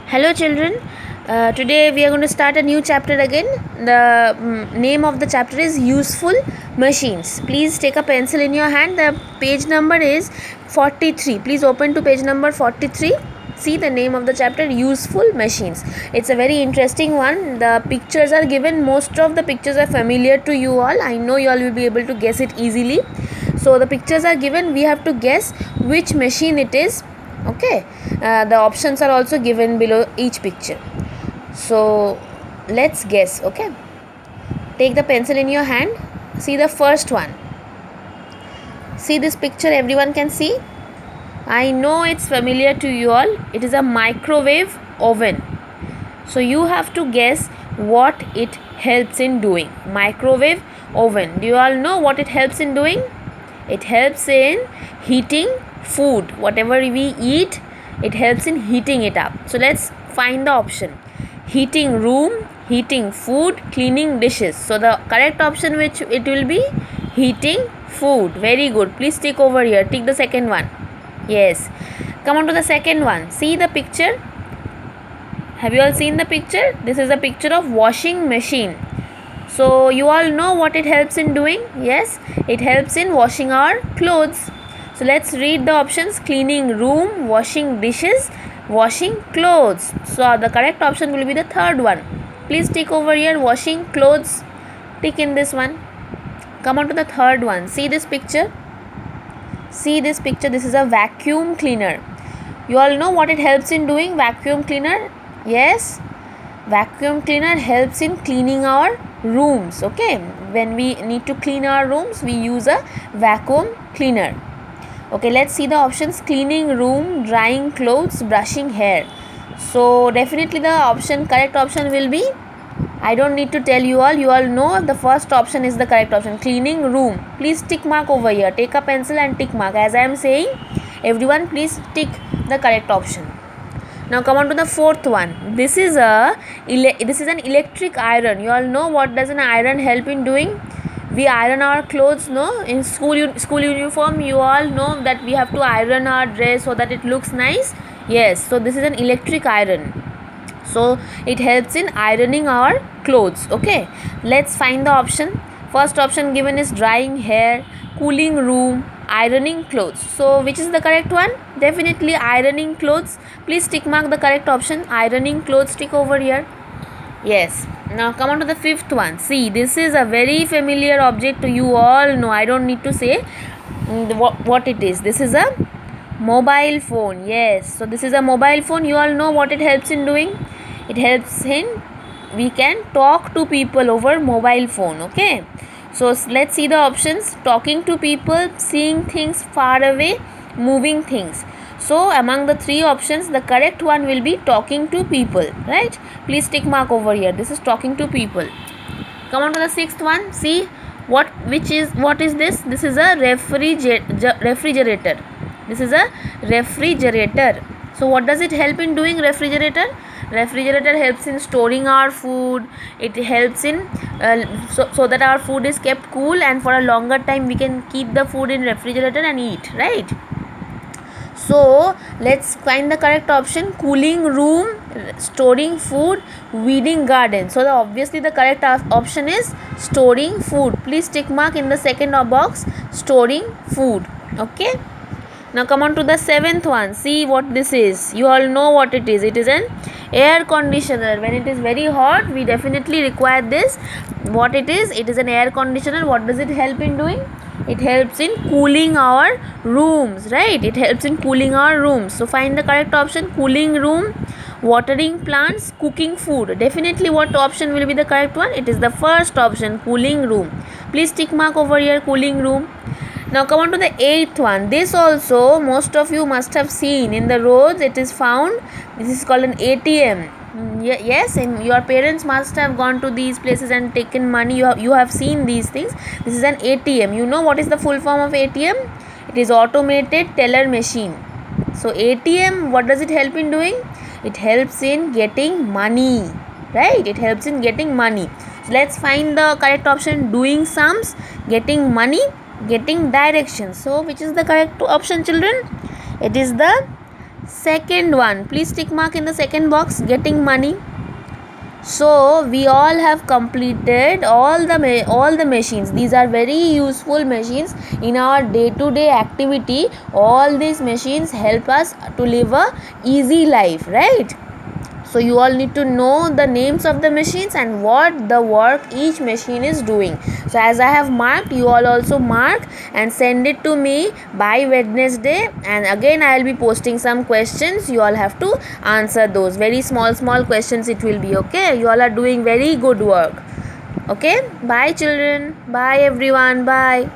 Hello, children. Today we are going to start a new chapter again. The name of the chapter is Useful Machines. Please take a pencil in your hand. The page number is 43. Please open to page number 43. See the name of the chapter, Useful Machines. It's a very interesting one. The pictures are given. Most of the pictures are familiar to you all. I know you all will be able to guess it easily. So the pictures are given. We have to guess which machine it is. Okay, the options are also given below each picture. So let's guess. Okay, take the pencil in your hand. See the first one. See this picture, everyone can see. I know it's familiar to you all. It is a microwave oven. So you have to guess what it helps in doing. Microwave oven. Do you all know what it helps in doing? It helps in heating food. Whatever we eat, it helps in heating it up. So let's find the option. Heating room, heating food, cleaning dishes. So the correct option which it will be heating food. Very good. Please tick over here. Tick the second one. Yes. Come on to the second one. See the picture. Have you all seen the picture? This is a picture of washing machine. So you all know what it helps in doing? Yes, it helps in washing our clothes. So let's read the options. Cleaning room, washing dishes, washing clothes. So the correct option will be the third one. Please tick over here, washing clothes. Tick in this one. Come on to the third one. See this picture. See this picture. This is a vacuum cleaner. You all know what it helps in doing? Vacuum cleaner. Yes, vacuum cleaner helps in cleaning our rooms. Okay, when we need to clean our rooms, we use a vacuum cleaner. Okay, let's see the options. Cleaning room, drying clothes, brushing hair. So definitely the correct option will be, I don't need to tell you all know the first option is the correct option. Cleaning room. Please tick mark over here. Take a pencil and tick mark. As I am saying, everyone please tick the correct option. Now come on to the fourth one. This is an electric iron. You all know what does an iron help in doing? We iron our clothes, no? In school uniform, you all know that we have to iron our dress so that it looks nice. Yes, so this is an electric iron. So it helps in ironing our clothes. Okay, let's find the option. First option given is drying hair, cooling room, ironing clothes. So which is the correct one? Definitely ironing clothes. Please tick mark the correct option. Ironing clothes. Tick over here. Yes. Now come on to the fifth one. See, this is a very familiar object to you all know. I don't need to say what it is. This is a mobile phone. Yes, so this is a mobile phone. You all know what it helps in doing. It helps in, we can talk to people over mobile phone. Okay, so let's see the options. Talking to people, seeing things far away, moving things. So among the three options, the correct one will be talking to people, right? Please tick mark over here. This is talking to people. Come on to the sixth one. See what is this? This is a refrigerator. This is a refrigerator. So what does it help in doing? Refrigerator helps in storing our food. It helps in so that our food is kept cool, and for a longer time we can keep the food in refrigerator and eat, right? So let's find the correct option. Cooling room, storing food, weeding garden. So obviously the correct option is storing food. Please tick mark in the second box, storing food. Okay, now come on to the seventh one. See what this is. You all know what it is. It is an air conditioner. When it is very hot, we definitely require this. What it is? It is an air conditioner. What does it help in doing? It helps in cooling our rooms, right? It helps in cooling our rooms. So find the correct option. Cooling room, watering plants, cooking food. Definitely what option will be the correct one? It is the first option, cooling room. Please tick mark over here, cooling room. Now come on to the eighth one. This also most of you must have seen in the roads. It is found. This is called an ATM. Yes, and your parents must have gone to these places and taken money. You have seen these things. This is an ATM. You know what is the full form of ATM? It is automated teller machine. So ATM, what does it help in doing? It helps in getting money, right? It helps in getting money. So let's find the correct option. Doing sums, getting money, getting directions. So which is the correct option, children? It is the Second one, please tick mark in the second box, getting money. So we all have completed all the machines. These are very useful machines in our day-to-day activity. All these machines help us to live a easy life, right? So you all need to know the names of the machines and what the work each machine is doing. So as I have marked, you all also mark and send it to me by Wednesday, and again I will be posting some questions. You all have to answer those very small questions. It will be okay. You all are doing very good work. Okay, bye children, bye everyone, bye.